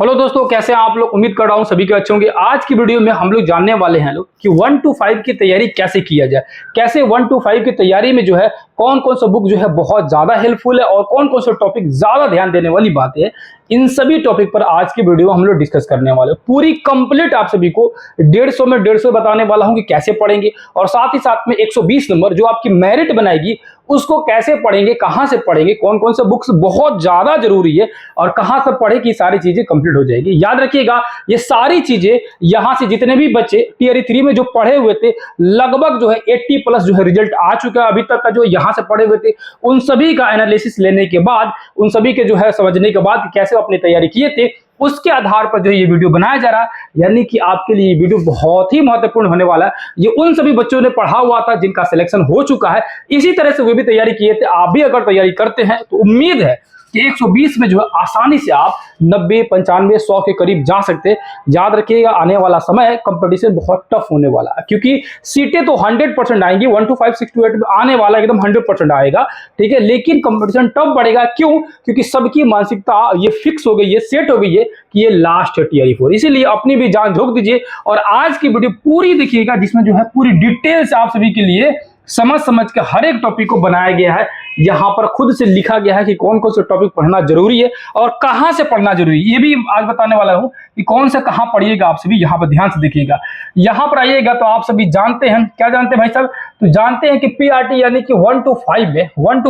Hello दोस्तों, कैसे हैं आप लोग। उम्मीद कर रहा हूं सभी के अच्छे होंगे। आज की वीडियो में हम लोग जानने वाले हैं कि 1 to 5 की तैयारी कैसे किया जाए, कैसे 1 to 5 की तैयारी में जो है कौन कौन सा बुक जो है बहुत ज्यादा हेल्पफुल है और कौन कौन सा टॉपिक ज्यादा ध्यान देने वाली बातें है। इन सभी टॉपिक पर आज की वीडियो हम लोग डिस्कस करने वाले हैं। पूरी कंप्लीट आप सभी को 150 में 150 बताने वाला हूं कि कैसे पढ़ेंगे, और साथ ही साथ में 120 नंबर जो आपकी मेरिट बनाएगी उसको कैसे पढ़ेंगे, कहां से पढ़ेंगे, कौन कौन से बुक्स बहुत ज्यादा जरूरी है और कहां से पढ़े कि सारी चीजें कंप्लीट हो जाएगी। याद रखिएगा, ये सारी चीजें यहां से जितने भी बच्चे टियर 3 में जो पढ़े हुए थे लगभग जो है 80+ जो है रिजल्ट आ चुका है अभी तक का, जो यहां से पढ़े हुए थे उन सभी का एनालिसिस लेने के बाद, उन सभी के जो है समझने के बाद कैसे अपनी तैयारी किए थे, उसके आधार पर जो ये वीडियो बनाया जा रहा है। यानी कि आपके लिए ये वीडियो बहुत ही महत्वपूर्ण होने वाला है। ये उन सभी बच्चों ने पढ़ा हुआ था जिनका सिलेक्शन हो चुका है, इसी तरह से वे भी तैयारी किए थे। आप भी अगर तैयारी करते हैं तो उम्मीद है कि 120 में जो है आसानी से आप 90, 95, 100 के करीब जा सकते हैं। याद रखिएगा, आने वाला समय कंपटीशन बहुत टफ होने वाला है, क्योंकि सीटें तो 100% आएंगी। 1 to 5, 6 to 8 में आने वाला एकदम 100% आएगा, ठीक है। लेकिन कंपटीशन टफ बढ़ेगा, क्यों? क्योंकि सबकी मानसिकता ये फिक्स हो गई है, सेट हो गई है कि ये लास्ट है टियर 4। इसीलिए अपनी भी जान झोंक दीजिए और आज की वीडियो पूरी देखिएगा, जिसमें जो है पूरी डिटेल से आप सभी के लिए समझ के हर एक टॉपिक को बनाया गया है। यहां पर खुद से लिखा गया है कि कौन कौन से टॉपिक पढ़ना जरूरी है और कहां से पढ़ना जरूरी है। ये भी आज बताने वाला हूं कि कौन से कहां पढ़िएगा। आप सभी यहां पर ध्यान से देखिएगा। यहां पर आइएगा तो आप सभी जानते हैं, क्या जानते हैं भाई साहब? तो जानते हैं कि पीआरटी यानी कि 1 to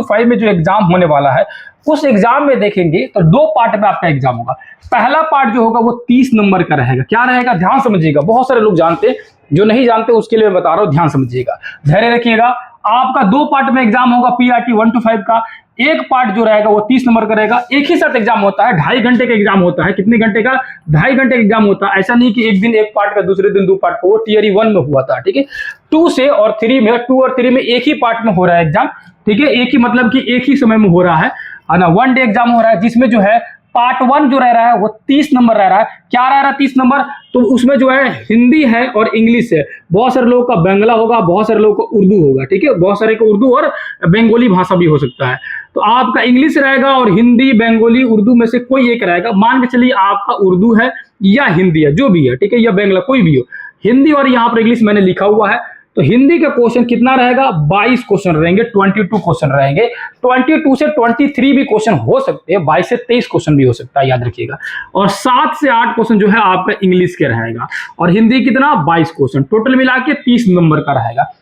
5 में जो एग्जाम होने वाला है, उस एग्जाम में देखेंगे तो 2 पार्ट में आपका एग्जाम होगा। पहला पार्ट जो होगा वो 30 नंबर का रहेगा। क्या रहेगा? ध्यान समझिएगा। बहुत सारे लोग जानते हैं, जो नहीं जानते उसके लिए मैं बता रहा हूं, ध्यान समझिएगा, धैर्य रखिएगा। आपका 2 पार्ट में एग्जाम होगा पीआरटी 1 to 5 का। एक पार्ट जो रहेगा वो 30 नंबर का रहेगा। एक ही साथ एग्जाम होता है, 2.5 घंटे का एग्जाम होता है। कितने घंटे का? 2.5 घंटे का एग्जाम होता है। ऐसा नहीं कि एक दिन एक पार्ट का, दूसरे दिन 2 पार्ट का। वो टियर 1 में हुआ था, ठीक है। 2 और 3 में एक ही पार्ट में हो रहा है एग्जाम, ठीक है। एक ही मतलब कि एक ही समय में हो रहा है ना, 1 डे एग्जाम हो रहा है, जिसमें जो है पार्ट 1 जो रह रहा है वो 30 नंबर रह रहा है। क्या रह रहा है 30 नंबर? तो उसमें जो है हिंदी है और इंग्लिश है। बहुत सारे लोगों का बंगला होगा, बहुत सारे लोगों का उर्दू होगा, ठीक है। बहुत सारे को उर्दू और बंगाली भाषा भी हो सकता है। तो आपका इंग्लिश रहेगा और हिंदी, बंगाली, उर्दू में से कोई एक रहेगा। मान के चलिए आपका उर्दू है या हिंदी है, जो भी है, ठीक है, या बंगला, कोई भी हो। हिंदी और यहाँ पर इंग्लिश मैंने लिखा हुआ है। तो हिंदी का क्वेश्चन कितना रहेगा? 22 क्वेश्चन रहेंगे, 22 क्वेश्चन रहेंगे। 22 से 23 भी क्वेश्चन हो सकते हैं, 22 से 23 क्वेश्चन भी हो सकता है, याद रखिएगा। और 7 से 8 क्वेश्चन जो है आपका इंग्लिश के रहेगा, और हिंदी कितना? 22 क्वेश्चन। टोटल मिला के 30 नंबर का रहेगा।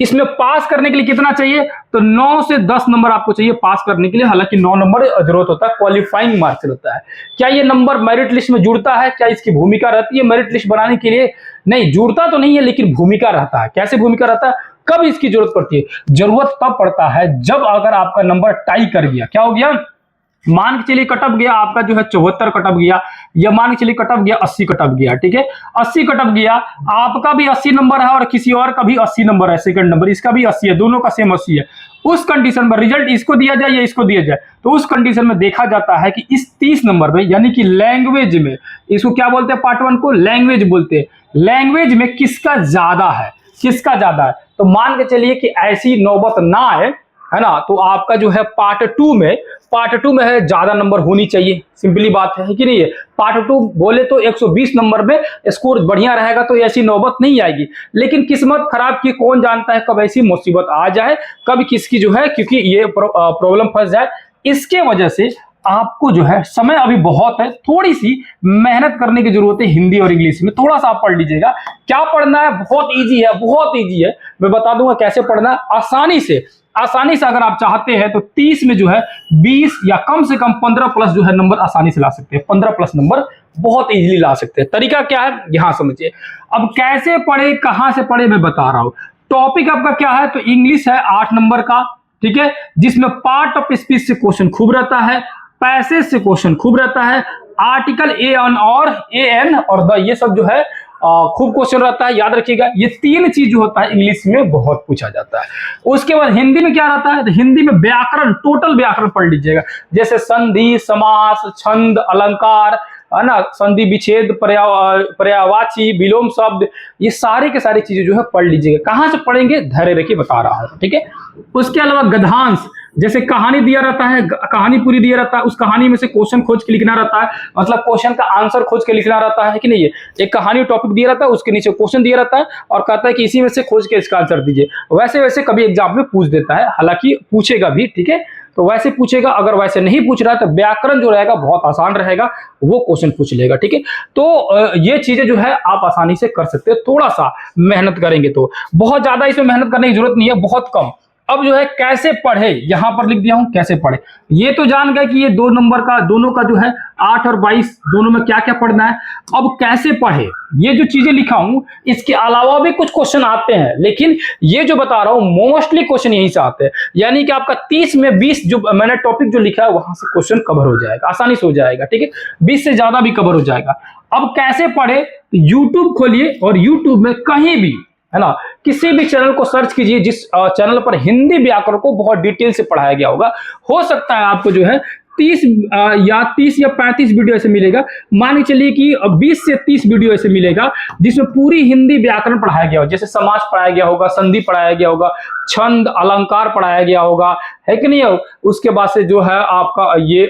इसमें पास करने के लिए कितना चाहिए? तो 9 से 10 नंबर आपको चाहिए पास करने के लिए। हालांकि 9 नंबर जरूरत होता है, क्वालिफाइंग मार्क्स रहता है। क्या ये नंबर मेरिट लिस्ट में जुड़ता है? क्या इसकी भूमिका रहती है मेरिट लिस्ट बनाने के लिए? नहीं, जुड़ता तो नहीं है, लेकिन भूमिका रहता है। कैसे भूमिका रहता है? कब इसकी जरूरत पड़ती है? जरूरत तब पड़ता है जब अगर आपका नंबर टाई कर गया। क्या हो गया? मान के चलिए कटअप गया आपका जो है 74 कटअप गया, या मान के चलिए कटअप गया 80 कटअप गया, ठीक है। 80 कटअप गया, आपका भी 80 नंबर है और किसी और का भी 80 नंबर है, सेकंड नंबर इसका भी 80 है, दोनों का सेम 80 है। उस कंडीशन में रिजल्ट इसको दिया जाए या इसको दिया जाए, तो उस कंडीशन में देखा जाता है कि इस 30 नंबर में, यानी कि लैंग्वेज में, इसको क्या बोलते हैं? पार्ट 1 को लैंग्वेज बोलते हैं। लैंग्वेज में किसका ज्यादा है, किसका ज्यादा है? तो मान के चलिए कि ऐसी नौबत ना आए, है ना, तो आपका जो है पार्ट 2 में है ज्यादा नंबर होनी चाहिए। सिंपली बात है कि नहीं है? पार्ट 2 बोले तो 120 नंबर में स्कोर बढ़िया रहेगा तो ऐसी नौबत नहीं आएगी। लेकिन किस्मत खराब की कौन जानता है कब ऐसी मुसीबत आ जाए, कब किसकी जो है, क्योंकि ये प्रॉब्लम फंस जाए। इसके वजह से आपको जो है समय अभी बहुत है, थोड़ी सी मेहनत करने की जरूरत है। हिंदी और इंग्लिश में थोड़ा सा आप पढ़ लीजिएगा। क्या पढ़ना है? बहुत इजी है, बहुत इजी है। मैं बता दूंगा कैसे पढ़ना है। आसानी से अगर आप चाहते हैं तो 30 में जो है 20 या कम से कम 15+ जो है नंबर आसानी से ला सकते हैं। 15+ नंबर बहुत इजीली ला सकते हैं। तरीका क्या है यहां समझिए। अब कैसे पढ़े, कहां से पढ़े, मैं बता रहा हूं। टॉपिक आपका क्या है? तो इंग्लिश है 8 नंबर का, ठीक है, जिसमें पार्ट ऑफ स्पीच से क्वेश्चन खूब रहता है, पैसेज से क्वेश्चन खूब रहता है, आर्टिकल एन और द, ये सब जो है खूब क्वेश्चन रहता है। याद रखिएगा, ये 3 चीज जो होता है इंग्लिश में बहुत पूछा जाता है। उसके बाद हिंदी में क्या रहता है? तो हिंदी में व्याकरण, टोटल व्याकरण पढ़ लीजिएगा, जैसे संधि, समास, छंद, अलंकार, है ना, संधि विच्छेद, पर्यायवाची, विलोम शब्द, ये सारे के सारी चीजें जो है पढ़ लीजिएगा। कहाँ से पढ़ेंगे, धैर्य रखिए बता रहा हूँ, ठीक है। उसके अलावा गद्यांश, जैसे कहानी दिया रहता है, कहानी पूरी दिया रहता है, उस कहानी में से क्वेश्चन खोज के लिखना रहता है, मतलब क्वेश्चन का आंसर खोज के लिखना रहता है कि नहीं। एक कहानी टॉपिक दिया रहता है, उसके नीचे क्वेश्चन दिया रहता है और कहता है कि इसी में से खोज के इसका आंसर दीजिए। वैसे वैसे कभी एग्जाम में पूछ देता है, हालांकि पूछेगा भी, ठीक है, तो वैसे पूछेगा। अगर वैसे नहीं पूछ रहा है तो व्याकरण जो रहेगा बहुत आसान रहेगा, वो क्वेश्चन पूछ लेगा, ठीक है। तो ये चीजें जो है आप आसानी से कर सकते हैं, थोड़ा सा मेहनत करेंगे तो। बहुत ज्यादा इसमें मेहनत करने की जरूरत नहीं है, बहुत कम। अब जो है कैसे पढ़े, यहां पर लिख दिया हूं कैसे पढ़े। ये तो जान गए कि ये 2 नंबर का, दोनों का जो है 8 और 22 दोनों में क्या क्या पढ़ना है। अब कैसे पढ़े, ये जो चीजें लिखा हूं इसके अलावा भी कुछ क्वेश्चन आते हैं, लेकिन ये जो बता रहा हूं मोस्टली क्वेश्चन यहीं से आते हैं। यानी कि आपका 30 में 20 जो मैंने टॉपिक जो लिखा है वहां से क्वेश्चन कवर हो जाएगा, आसानी से हो जाएगा, ठीक है। 20 से ज्यादा भी कवर हो जाएगा। अब कैसे पढ़े, यूट्यूब खोलिए और यूट्यूब में कहीं भी, है ना, किसी भी चैनल को सर्च कीजिए जिस चैनल पर हिंदी व्याकरण को बहुत डिटेल से पढ़ाया गया होगा। हो सकता है आपको जो है 30 या 35 वीडियो ऐसे मिलेगा। मान के चलिए कि 20 से 30 वीडियो ऐसे मिलेगा जिसमें पूरी हिंदी व्याकरण पढ़ाया गया हो, जैसे समास पढ़ाया गया होगा, संधि पढ़ाया गया होगा, छंद अलंकार पढ़ाया गया होगा, है कि नहीं। उसके बाद से जो है आपका ये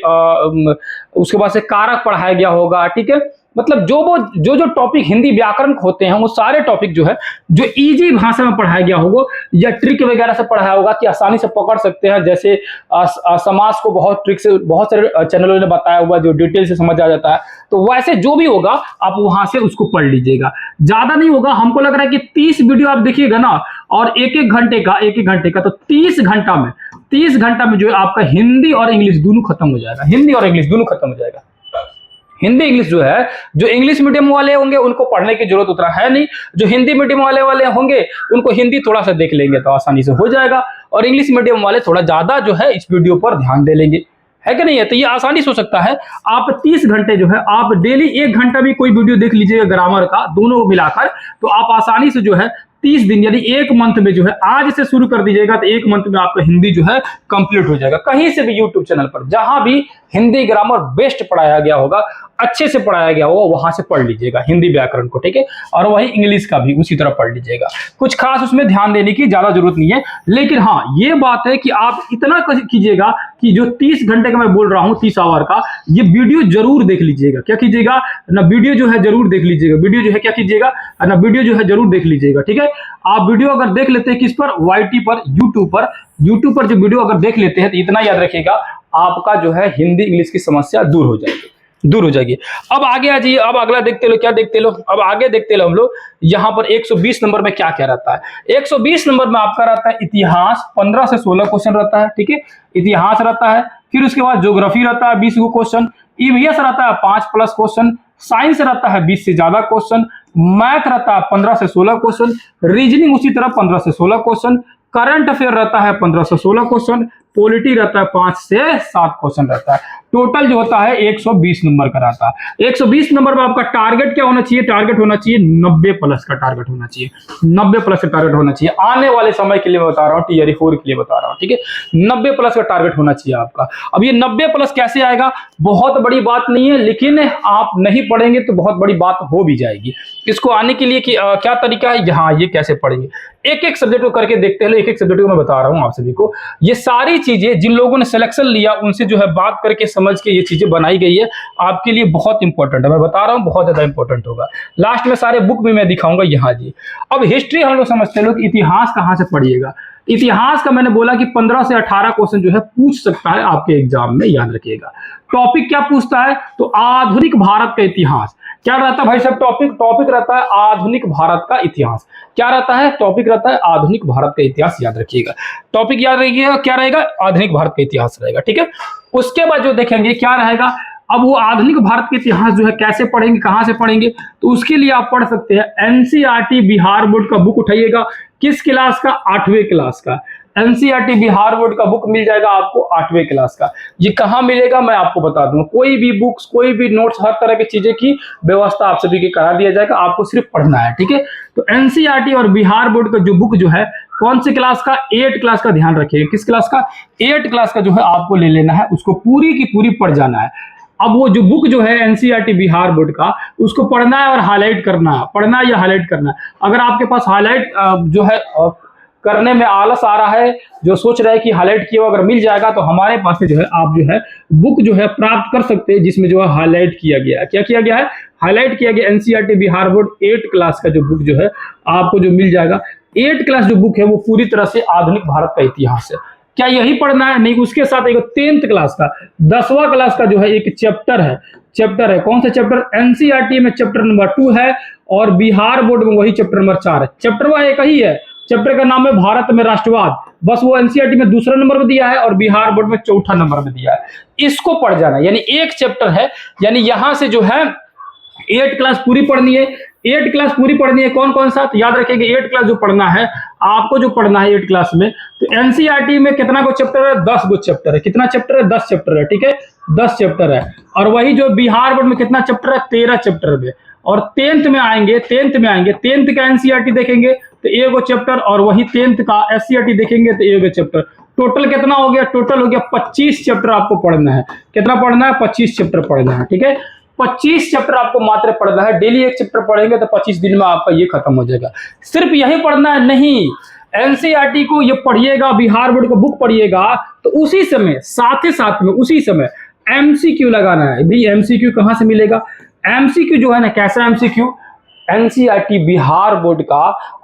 उसके बाद से कारक पढ़ाया गया होगा, ठीक है। मतलब जो टॉपिक हिंदी व्याकरण होते हैं वो सारे टॉपिक जो है जो इजी भाषा में पढ़ाया गया होगा या ट्रिक वगैरह से पढ़ाया होगा कि आसानी से पकड़ सकते हैं। जैसे समास को बहुत ट्रिक से बहुत सारे चैनलों ने बताया हुआ जो डिटेल से समझ आ जाता है, तो वैसे जो भी होगा आप वहां से उसको पढ़ लीजिएगा। ज्यादा नहीं होगा, हमको लग रहा है कि 30 वीडियो आप देखिएगा ना, और एक एक घंटे का तो 30 घंटा में जो है आपका हिंदी और इंग्लिश दोनों खत्म हो जाएगा। हिंदी और इंग्लिश दोनों खत्म हो जाएगा। हिंदी इंग्लिश जो है, जो इंग्लिश मीडियम वाले होंगे उनको पढ़ने की जरूरत उतना है नहीं, जो हिंदी मीडियम वाले होंगे उनको हिंदी थोड़ा सा देख लेंगे तो आसानी से हो जाएगा, और इंग्लिश मीडियम वाले थोड़ा ज्यादा जो है इस वीडियो पर ध्यान दे लेंगे, है कि नहीं है। तो ये आसानी से हो सकता है। आप 30 घंटे जो है आप डेली 1 घंटा भी कोई वीडियो देख लीजिएगा ग्रामर का, दोनों को मिलाकर, तो आप आसानी से जो है 30 दिन यानी 1 मंथ में जो है, आज से शुरू कर दीजिएगा तो 1 मंथ में आपका हिंदी जो है कंप्लीट हो जाएगा। कहीं से भी यूट्यूब चैनल पर जहां भी हिंदी ग्रामर बेस्ट पढ़ाया गया होगा, अच्छे से पढ़ाया गया होगा, वहां से पढ़ लीजिएगा हिंदी व्याकरण को, ठीक है। और वही इंग्लिश का भी उसी तरह पढ़ लीजिएगा। कुछ खास उसमें ध्यान देने की ज्यादा जरूरत नहीं है, लेकिन हाँ ये बात है कि आप इतना कीजिएगा कि जो 30 घंटे का मैं बोल रहा हूं, 30 आवर का, ये वीडियो जरूर देख लीजिएगा। क्या कीजिएगा ना, वीडियो जो है जरूर देख लीजिएगा। वीडियो जो है क्या कीजिएगा ना, वीडियो जो है जरूर देख लीजिएगा, ठीक है। आप वीडियो अगर देख लेते हैं किस पर, YT पर, यूट्यूब पर जो वीडियो अगर देख लेते हैं तो इतना याद रखिएगा आपका जो है हिंदी इंग्लिश की समस्या दूर हो जाएगी। अब आगे आ जाइए, अब अगला देखते लो, क्या देखते लो, अब आगे देखते लो हम लोग। यहाँ पर 120 नंबर में क्या क्या रहता है। 120 नंबर में आपका रहता है इतिहास, 15 से 16 क्वेश्चन रहता है, ठीक है। इतिहास रहता है, फिर उसके बाद ज्योग्राफी रहता है 20 क्वेश्चन, ईवीएस रहता है 5+ क्वेश्चन, साइंस रहता है 20 से ज्यादा क्वेश्चन, मैथ रहता है 15 से 16 क्वेश्चन, रीजनिंग उसी तरह 15 से 16 क्वेश्चन, करंट अफेयर रहता है 15 से 16 क्वेश्चन, पॉलिटी रहता है 5 से 7 क्वेश्चन रहता है। टोटल जो होता है 120 नंबर का रहता है। 120 नंबर में आपका टारगेट क्या होना चाहिए, टारगेट होना चाहिए 90+ का टारगेट होना चाहिए, 90+ का टारगेट होना चाहिए। आने वाले समय के लिए मैं बता रहा हूँ, टीआरई 4 के लिए बता रहा हूँ, ठीक है। 90+ का टारगेट होना चाहिए आपका। अब ये 90+ कैसे आएगा, बहुत बड़ी बात नहीं है, लेकिन आप नहीं पढ़ेंगे तो बहुत बड़ी बात हो भी जाएगी। इसको आने के लिए क्या तरीका है, यहाँ ये कैसे पढ़ेंगे, एक एक सब्जेक्ट को करके देखते हैं। एक एक सब्जेक्ट को मैं बता रहा हूँ आप सभी को। ये सारी चीजें जिन लोगों ने सिलेक्शन लिया उनसे जो है बात करके समझ के ये चीजें बनाई गई है, आपके लिए बहुत इंपॉर्टेंट है। मैं बता रहा हूँ बहुत ज्यादा इंपॉर्टेंट होगा। लास्ट में सारे बुक भी मैं दिखाऊंगा यहाँ जी। अब हिस्ट्री हम लोग समझते हैं, लोग इतिहास कहाँ से पढ़िएगा। इतिहास का मैंने बोला कि 15 से 18 क्वेश्चन जो है पूछ सकता है आपके एग्जाम में, याद रखिएगा। टॉपिक क्या पूछता है, तो आधुनिक भारत का इतिहास। क्या रहता है भाई साहब, टॉपिक रहता है आधुनिक भारत का इतिहास। क्या रहता है, टॉपिक रहता है आधुनिक भारत का इतिहास, याद रखिएगा। टॉपिक याद रखिएगा, क्या रहेगा, आधुनिक भारत का इतिहास रहेगा, ठीक है। उसके बाद जो देखेंगे क्या रहेगा, अब वो आधुनिक भारत के इतिहास जो है कैसे पढ़ेंगे, कहां से पढ़ेंगे, तो उसके लिए आप पढ़ सकते हैं एनसीईआरटी बिहार बोर्ड का बुक उठाइएगा। किस क्लास का, 8वें क्लास का। एनसीईआरटी बिहार बोर्ड का बुक मिल जाएगा आपको 8वें क्लास का। ये कहाँ मिलेगा मैं आपको बता दूंगा। कोई भी बुक्स, कोई भी नोट्स, हर तरह की चीजें की व्यवस्था आप सभी की करा दिया जाएगा, आपको सिर्फ पढ़ना है, ठीक है। तो एनसीईआरटी और बिहार बोर्ड का जो बुक जो है कौन सी क्लास का, 8 क्लास का, ध्यान रखिएगा। किस क्लास का, 8 क्लास का जो है आपको ले लेना है, उसको पूरी की पूरी पढ़ जाना है। अब वो जो बुक जो है एनसीईआरटी बिहार बोर्ड का, उसको पढ़ना है और हाईलाइट करना है, पढ़ना है या हाईलाइट करना है। अगर आपके पास हाईलाइट जो है करने में आलस आ रहा है, जो सोच रहे हैं कि हाईलाइट किया अगर मिल जाएगा, तो हमारे पास से जो है आप जो है बुक जो है प्राप्त कर सकते हैं, जिसमें जो है हाईलाइट किया गया है। क्या किया गया है? हाईलाइट किया गया एनसीईआरटी बिहार बोर्ड 8 क्लास का जो बुक जो है आपको जो मिल जाएगा। 8 क्लास जो बुक है वो पूरी तरह से आधुनिक भारत का इतिहास है। क्या यही पढ़ना है? नहीं, उसके साथ एक 10th क्लास का 10वां क्लास का जो है एक चैप्टर है। कौन सा चैप्टर? एनसीईआरटी में चैप्टर नंबर 2 है और बिहार बोर्ड में वही चैप्टर नंबर 4 है। चैप्टर वह एक ही है, चैप्टर का नाम है भारत में राष्ट्रवाद, बस वो एनसीईआरटी में दूसरा नंबर में दिया है और बिहार बोर्ड में चौथा नंबर में दिया है। इसको पढ़ जाना, यानी एक चैप्टर है, यानी यहां से जो है 8 क्लास पूरी पढ़नी है। 8 क्लास पूरी पढ़नी है। कौन कौन सा? तो याद रखिएगा 8 क्लास जो पढ़ना है आपको, जो पढ़ना है 8 क्लास में, तो एनसीईआरटी में कितना को चैप्टर है? 10 गो चैप्टर है। कितना चैप्टर है? 10 चैप्टर है। ठीक है, 10 चैप्टर है। और वही जो बिहार बोर्ड में कितना चैप्टर है? 13 चैप्टर में। और 10th में आएंगे, 10th का एनसीईआरटी देखेंगे तो एगो चैप्टर, और वही 10th का एससीईआरटी देखेंगे तो एगो चैप्टर। टोटल कितना हो गया? टोटल हो गया 25 चैप्टर आपको पढ़ना है। कितना पढ़ना है? 25 चैप्टर पढ़ना है। ठीक है, 25 चैप्टर आपको मात्र पढ़ना है। डेली एक चैप्टर पढ़ेंगे तो 25 दिन में आपका ये खत्म हो जाएगा। सिर्फ यही पढ़ना है नहीं, एनसीईआरटी को ये पढ़िएगा, बिहार बोर्ड का बुक पढ़िएगा, तो उसी समय साथ ही साथ में उसी समय एमसीक्यू लगाना है। भाई एमसीक्यू कहां से मिलेगा? एमसीक्यू जो है ना, कैसा एमसीक्यू? एनसीईआरटी बिहार बोर्ड का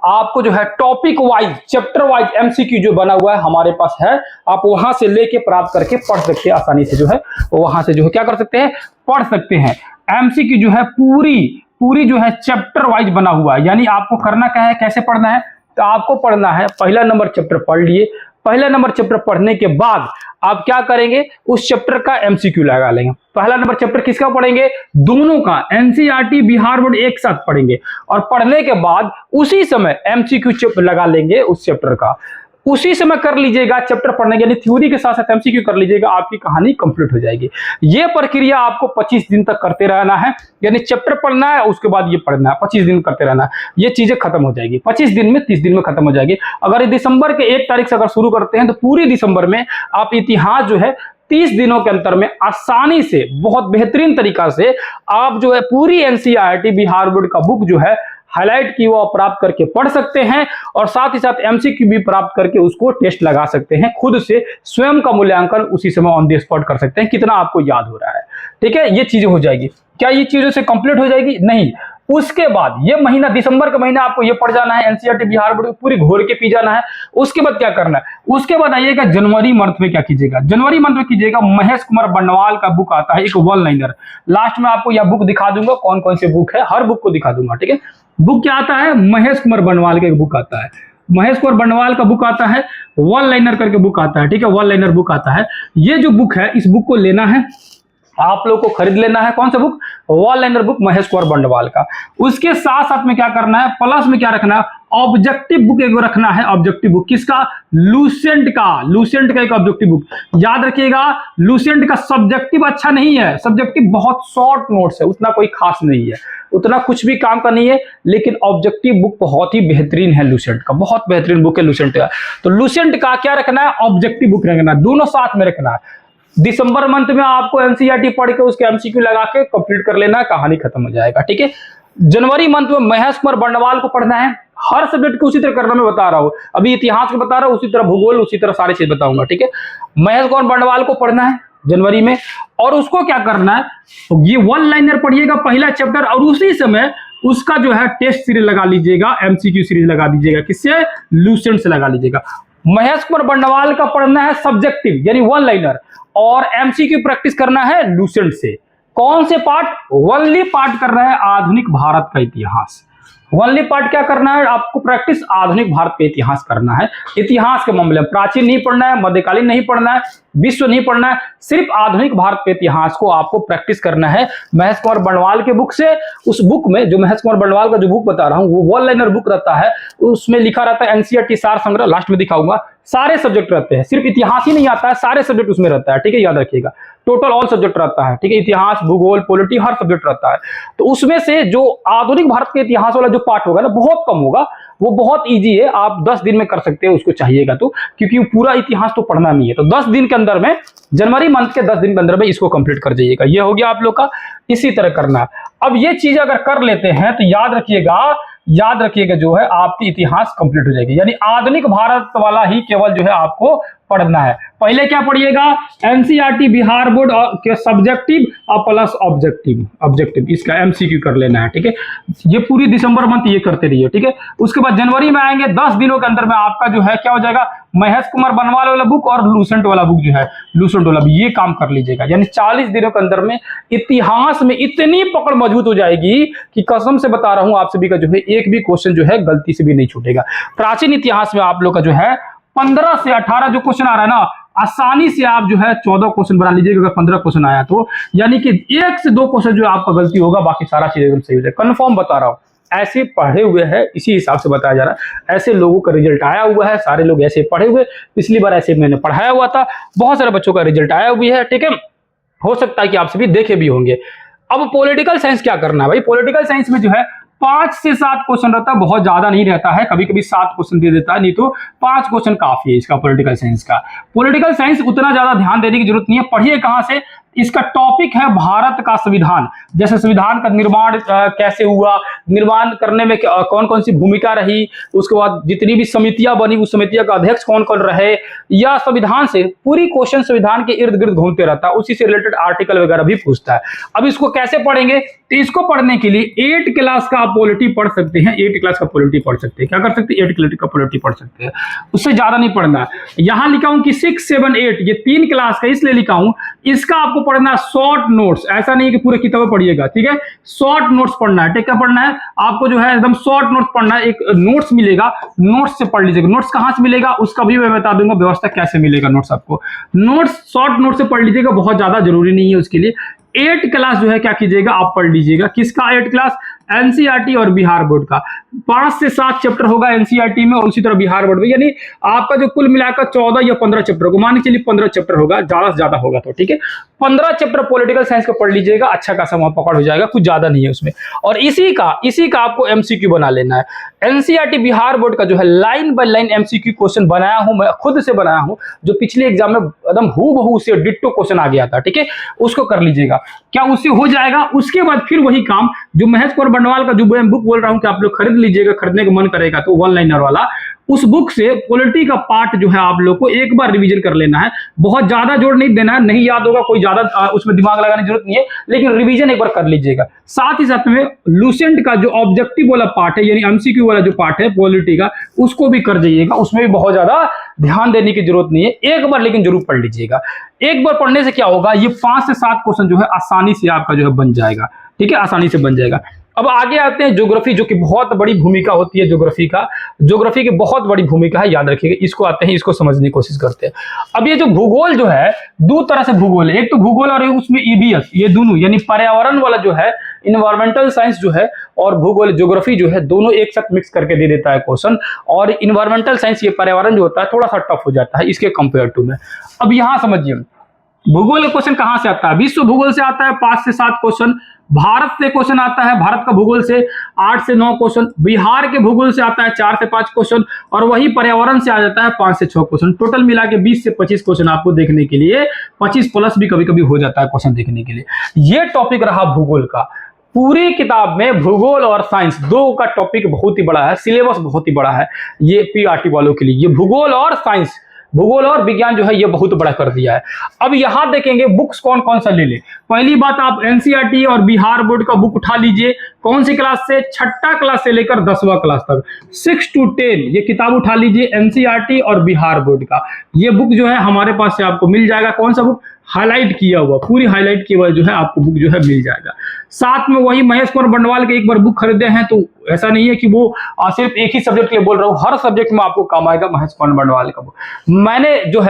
आपको जो है topic wise, chapter wise MCQ जो बना हुआ है हमारे पास है, आप वहां से लेके प्राप्त करके पढ़ सकते हैं आसानी से, जो है वहां से जो है क्या कर सकते हैं? पढ़ सकते हैं। एमसीक्यू जो है पूरी जो है चैप्टर वाइज बना हुआ है। यानी आपको करना क्या है, कैसे पढ़ना है? तो आपको पढ़ना है, पहला नंबर चैप्टर पढ़ लिए। पहला नंबर चैप्टर पढ़ने के बाद आप क्या करेंगे? उस चैप्टर का एमसीक्यू लगा लेंगे। पहला नंबर चैप्टर किसका पढ़ेंगे? दोनों का, एनसीईआरटी बिहार बोर्ड एक साथ पढ़ेंगे। और पढ़ने के बाद उसी समय एमसीक्यू लगा लेंगे उस चैप्टर का। उसी समय कर लीजिएगा चैप्टर पढ़ने, यानी थ्योरी के साथ साथ एमसीक्यू कर लीजिएगा, आपकी कहानी कंप्लीट हो जाएगी। ये प्रक्रिया आपको 25 दिन तक करते रहना है। यानी चैप्टर पढ़ना है, उसके बाद ये पढ़ना है, 25 दिन करते रहना है। ये चीजें खत्म हो जाएगी 25 दिन में, 30 दिन में खत्म हो जाएगी। अगर दिसंबर के 1 तारीख से अगर शुरू करते हैं तो पूरी दिसंबर में आप इतिहास जो है 30 दिनों के अंतर में आसानी से, बहुत बेहतरीन तरीका से आप जो है पूरी एनसीईआरटी बिहार बोर्ड का बुक जो है हाईलाइट की वो प्राप्त करके पढ़ सकते हैं। और साथ ही साथ एमसीक्यू भी प्राप्त करके उसको टेस्ट लगा सकते हैं। खुद से स्वयं का मूल्यांकन उसी समय ऑन द स्पॉट कर सकते हैं, कितना आपको याद हो रहा है। ठीक है, ये चीजें हो जाएगी। क्या ये चीजों से कंप्लीट हो जाएगी? नहीं। उसके बाद ये महीना, दिसंबर का महीना आपको ये पढ़ जाना है, एनसीईआरटी बिहार बोर्ड पूरी घोर के पी जाना है। उसके बाद क्या करना है? उसके बाद आइएगा जनवरी मंथ में क्या कीजिएगा? जनवरी मंथ में कीजिएगा महेश कुमार बंडवाल का बुक आता है, एक वन लाइनर। लास्ट में आपको यह बुक दिखा दूंगा, कौन कौन से बुक है, हर बुक को दिखा दूंगा। ठीक है, बुक क्या आता है? महेश कुमार बंडवाल का एक बुक आता है। महेश कुमार बंडवाल का बुक आता है, वन लाइनर करके बुक आता है। ठीक है, वन लाइनर बुक आता है। ये जो बुक है, इस बुक को लेना है, आप लोग को खरीद लेना है। कौन सा book? One liner book Mahesh Kumar Bandwal का। उसके साथ साथ में क्या करना है? प्लस में क्या रखना है? ऑब्जेक्टिव बुक एक रखना है। ऑब्जेक्टिव बुक किसका? लूसेंट का एक ऑब्जेक्टिव बुक। याद रखिएगा, लूसेंट का सब्जेक्टिव अच्छा नहीं है, सब्जेक्टिव बहुत शॉर्ट नोट्स है, उतना कोई खास नहीं है, उतना कुछ भी काम का नहीं है। लेकिन ऑब्जेक्टिव बुक बहुत ही बेहतरीन है, लूसेंट का बहुत बेहतरीन बुक है लूसेंट का। तो लूसेंट का क्या रखना है? ऑब्जेक्टिव बुक रखना है, दोनों साथ में रखना है। दिसंबर मंथ में आपको एनसीईआरटी पढ़ के उसके एमसीक्यू लगा के कंप्लीट कर लेना है, कहानी खत्म हो जाएगा। ठीक है, जनवरी मंथ में महेश कुमार बंडवाल को पढ़ना है। हर सब्जेक्ट को उसी तरह करना मैं बता रहा हूं, अभी इतिहास को बता रहा हूं, उसी तरह भूगोल, उसी तरह सारी चीज बताऊंगा। ठीक है, महेश कुमार बंडवाल को पढ़ना है जनवरी में। और उसको क्या करना है? तो ये वन लाइनर पढ़िएगा पहला चैप्टर, और उसी समय उसका जो है टेस्ट सीरीज लगा लीजिएगा, एमसीक्यू सीरीज लगा दीजिएगा। किससे? लूसेंट से लगा लीजिएगा। महेश कुमार बंडवाल का पढ़ना है सब्जेक्टिव यानी वन लाइनर, और एमसीक्यू प्रैक्टिस करना है लूसेंट से। कौन से पार्ट? वनली पार्ट कर रहा है आधुनिक भारत का इतिहास। वनली पार्ट क्या करना है आपको? प्रैक्टिस आधुनिक भारत का इतिहास करना है। इतिहास के मामले में प्राचीन नहीं पढ़ना है, मध्यकालीन नहीं पढ़ना है, विश्व नहीं पढ़ना है, सिर्फ आधुनिक भारत के इतिहास को आपको प्रैक्टिस करना है महेश कुमार बंडवाल के बुक से। उस बुक में जो महेश कुमार बंडवाल का जो बुक बता रहा हूं वो वन लाइनर बुक रहता है, उसमें लिखा रहता है एनसीईआरटी सार संग्रह, लास्ट में दिखाऊंगा। सारे सब्जेक्ट रहते हैं, सिर्फ इतिहास ही नहीं आता है, सारे सब्जेक्ट उसमें रहता है। ठीक है, याद रखिएगा, टोटल ऑल सब्जेक्ट रहता है। ठीक है, इतिहास, भूगोल, पॉलिटी, हर सब्जेक्ट रहता है। तो उसमें से जो आधुनिक भारत के इतिहास वाला जो पार्ट होगा ना, बहुत कम होगा, वो बहुत ईजी है, आप 10 दिन में कर सकते हो उसको चाहिएगा तो, क्योंकि पूरा इतिहास तो पढ़ना नहीं है। तो 10 दिन के अंदर में, जनवरी मंथ के 10 दिन के अंदर में इसको कंप्लीट कर जाइएगा। ये हो गया आप लोग का, इसी तरह करना है। अब ये चीज अगर कर लेते हैं तो याद रखिएगा जो है आपकी इतिहास कंप्लीट हो जाएगी। यानी आधुनिक भारत वाला ही केवल जो है आपको पढ़ना है। पहले क्या पढ़िएगा, एनसीईआरटी बिहार बोर्ड के सब्जेक्टिव और प्लस ऑब्जेक्टिव इसका एमसीक्यू कर लेना है, ठीक है। ये पूरी दिसंबर मंथ ये करते रहिए, ठीक है। उसके बाद जनवरी में आएंगे, 10 दिनों के अंदर में आपका जो है क्या हो जाएगा, महेश कुमार बनवाल वाला बुक और लूसेंट वाला बुक जो है, लूसेंट वाला ये काम कर लीजिएगा। यानी 40 दिनों के अंदर में इतिहास में इतनी पकड़ मजबूत हो जाएगी कि कसम से बता रहा हूं आप सभी का जो है एक भी क्वेश्चन जो है गलती से भी नहीं छूटेगा। प्राचीन इतिहास में आप लोग का जो है 15 से 18 जो क्वेश्चन आ रहा है ना, आसानी से आप जो है 14 क्वेश्चन बना लीजिएगा अगर 15 क्वेश्चन आया तो। यानी कि 1 से 2 क्वेश्चन जो आपका गलती होगा, बाकी सारा चीज एकदम सही हो जाएगा। कंफर्म बता रहा हूं, ऐसे पढ़े हुए हैं, इसी हिसाब से बताया जा रहा है। ऐसे लोगों का रिजल्ट आया हुआ है, सारे लोग ऐसे पढ़े हुए। पिछली बार ऐसे मैंने पढ़ाया हुआ था, बहुत सारे बच्चों का रिजल्ट आया हुआ है, ठीक है। हो सकता है कि आप सभी देखे भी होंगे। अब पॉलिटिकल साइंस क्या करना है भाई, पॉलिटिकल साइंस में जो है 5 से 7 क्वेश्चन रहता है, बहुत ज्यादा नहीं रहता है। कभी कभी 7 क्वेश्चन दे देता है, नहीं तो 5 क्वेश्चन काफी है इसका पॉलिटिकल साइंस का। पॉलिटिकल साइंस उतना ज्यादा ध्यान देने की जरूरत नहीं है। पढ़िए कहां से, इसका टॉपिक है भारत का संविधान। जैसे संविधान का निर्माण कैसे हुआ, निर्माण करने में कौन कौन सी भूमिका रही, उसके बाद जितनी भी समितियां बनी उस समितियों का अध्यक्ष कौन कौन रहे, या संविधान से पूरी क्वेश्चन संविधान के इर्द गिर्द घूमते रहता है, उसी से रिलेटेड आर्टिकल वगैरह भी पूछता है। अब इसको कैसे पढ़ेंगे, तो इसको पढ़ने के लिए 8 क्लास का आप पॉलिटी पढ़ सकते हैं। 8 क्लास का पॉलिटी पढ़ सकते हैं, क्या कर सकते हैं, 8 क्लास का पॉलिटी पढ़ सकते हैं, उससे ज्यादा नहीं पढ़ना है। यहां लिखा हूं कि 6, 7, 8 ये 3 क्लास का इसलिए लिखा हूं, इसका आपको पढ़ना शॉर्ट नोट्स, ऐसा नहीं कि पूरे किताबें पढ़िएगा, ठीक है। शॉर्ट नोट्स पढ़ना है, ठीक है। पढ़ना है आपको जो है एकदम शॉर्ट नोट्स पढ़ना है। एक नोट्स मिलेगा, नोट्स से पढ़ लीजिएगा। नोट्स कहां से मिलेगा उसका भी मैं बता दूंगा व्यवस्था कैसे मिलेगा नोट्स आपको। नोट्स शॉर्ट नोट से पढ़ लीजिएगा, बहुत ज्यादा जरूरी नहीं है उसके लिए। 8 क्लास जो है क्या कीजिएगा, आप पढ़ लीजिएगा। किसका 8 क्लास, एनसीईआरटी और बिहार बोर्ड का। 5 से 7 चैप्टर होगा एनसीईआरटी में और उसी तरह बिहार बोर्ड में। यानी आपका जो कुल मिलाकर 14 या 15 चैप्टर होगा, मान के चलिए 15 चैप्टर होगा, ज्यादा से ज्यादा होगा तो, ठीक है। 15 चैप्टर पॉलिटिकल साइंस का पढ़ लीजिएगा, अच्छा खासा वहां पकड़ हो जाएगा, कुछ ज्यादा नहीं है उसमें। और इसी का आपको एमसीक्यू बना लेना है। एनसीईआरटी बिहार बोर्ड का जो है line by line MCQ question बनाया हूं, मैं खुद से बनाया हूं, जो पिछले एग्जाम में एकदम हूबहू से डिट्टो क्वेश्चन आ गया था, ठीक है। उसको कर लीजिएगा, क्या उससे हो जाएगा। उसके बाद फिर वही काम जो महेश कुमार बनवाल का जो बुक बोल रहा हूं कि आप लोग खरीद लीजिएगा, खरीदने का मन करेगा तो 1 लाइनर वाला, उस बुक से पॉलिटी का पार्ट जो है आप लोग को एक बार रिवीजन कर लेना है। बहुत ज्यादा जोर नहीं देना है, नहीं याद होगा, कोई ज्यादा उसमें दिमाग लगाने की जरूरत नहीं है, लेकिन रिवीजन एक बार कर लीजिएगा। साथ ही साथ में लूसेंट का जो ऑब्जेक्टिव वाला पार्ट है, यानी एमसीक्यू वाला जो पार्ट है पॉलिटी का, उसको भी कर जाइएगा। उसमें भी बहुत ज्यादा ध्यान देने की जरूरत नहीं है, एक बार लेकिन जरूर पढ़ लीजिएगा। एक बार पढ़ने से क्या होगा, ये 5 से 7 क्वेश्चन जो है आसानी से आपका जो है बन जाएगा, ठीक है, आसानी से बन जाएगा। अब आगे आते हैं ज्योग्राफी, जो कि बहुत बड़ी भूमिका होती है ज्योग्राफी की बहुत बड़ी भूमिका है, याद रखिएगा। इसको आते हैं, इसको समझने की कोशिश करते हैं। अब ये जो भूगोल जो है, 2 तरह से भूगोल है, एक तो भूगोल और उसमें ईवीएस, ये दोनों यानी पर्यावरण वाला जो है, इन्वायरमेंटल साइंस जो है, और भूगोल ज्योग्राफी जो है, दोनों एक साथ मिक्स करके दे देता है क्वेश्चन। और इन्वायरमेंटल साइंस, ये पर्यावरण जो होता है, थोड़ा सा टफ हो जाता है इसके कंपेयर टू में। अब यहां समझिए भूगोल का क्वेश्चन कहां से आता है, विश्व भूगोल से आता है 5 से 7 क्वेश्चन, भारत से क्वेश्चन आता है, भारत का भूगोल से 8 से 9 क्वेश्चन, बिहार के भूगोल से आता है 4 से 5 क्वेश्चन, और वही पर्यावरण से आ जाता है 5 से 6 क्वेश्चन। टोटल मिला के 20 से 25 क्वेश्चन आपको देखने के लिए, 25 प्लस भी कभी कभी हो जाता है क्वेश्चन देखने के लिए। ये टॉपिक रहा भूगोल का। पूरी किताब में भूगोल और साइंस 2 का टॉपिक बहुत ही बड़ा है, सिलेबस बहुत ही बड़ा है ये पीआरटी वालों के लिए। ये भूगोल और साइंस, भूगोल और विज्ञान जो है ये बहुत बड़ा कर दिया है। अब यहां देखेंगे बुक्स कौन कौन सा ले ले। पहली बात, आप एनसीईआरटी और बिहार बोर्ड का बुक उठा लीजिए। कौन सी क्लास से, 6ठी क्लास से लेकर 10वां क्लास तक, 6 to 10 ये किताब उठा लीजिए, एनसीईआरटी और बिहार बोर्ड का। ये बुक जो है हमारे पास से आपको मिल जाएगा। कौन सा बुक, हाईलाइट किया हुआ, पूरी हाईलाइट किया हुआ जो है आपको बुक जो है मिल जाएगा। साथ में वही महेश कुमार बनवाल के एक बार बुक खरीदे हैं, तो ऐसा नहीं है कि वो सिर्फ एक ही सब्जेक्ट के लिए बोल रहा हूँ, हर सब्जेक्ट में आपको काम आएगा महेश कुमार बनवाल का बुक। मैंने जो